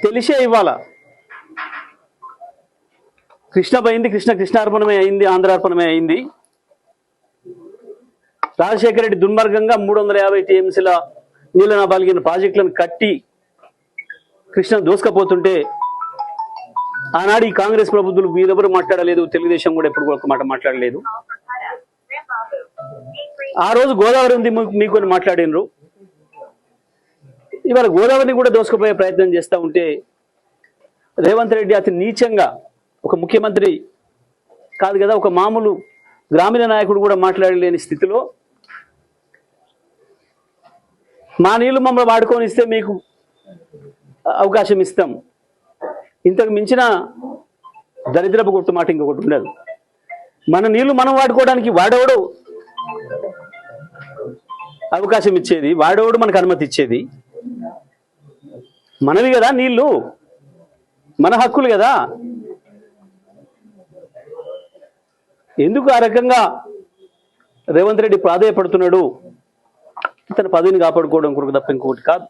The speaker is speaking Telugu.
తెలిసే ఇవ్వాల. కృష్ణ పోయింది, కృష్ణార్పణమే అయింది, ఆంధ్రార్పణమే అయింది. రాజశేఖర రెడ్డి దుర్మార్గంగా 350 టీఎంసీల నీళ్ళ పలిగిన ప్రాజెక్టులను కట్టి కృష్ణ దోసుకపోతుంటే ఆనాడు ఈ కాంగ్రెస్ ప్రభుత్వాలు మీరెవరు మాట్లాడలేదు, తెలుగుదేశం కూడా ఎప్పుడు ఒక మాట మాట్లాడలేదు. ఆ రోజు గోదావరి ఉంది మీకు మాట్లాడినరు. ఇవాళ గోదావరిని కూడా దోసుకుపోయే ప్రయత్నం చేస్తూ ఉంటే రేవంత్ రెడ్డి అతి నీచంగా, ఒక ముఖ్యమంత్రి కాదు కదా, ఒక మామూలు గ్రామీణ నాయకుడు కూడా మాట్లాడలేని స్థితిలో మా నీళ్లు మమ్మల్ని వాడుకొని ఇస్తే మీకు అవకాశం ఇస్తాం, ఇంతకు మించిన దరిద్రపు కొట్టు మాట ఇంకొకటి ఉండదు. మన నీళ్లు మనం వాడుకోవడానికి వాడేవాడు అవకాశం ఇచ్చేది, వాడేవాడు మనకు అనుమతి ఇచ్చేది. మనవి కదా నీళ్లు, మన హక్కులు కదా. ఎందుకు ఆ రకంగా రేవంత్ రెడ్డి ప్రాధేయపడుతున్నాడు? తన పదవిని కాపాడుకోవడం కొరకు తప్ప ఇంకొకటి కాదు.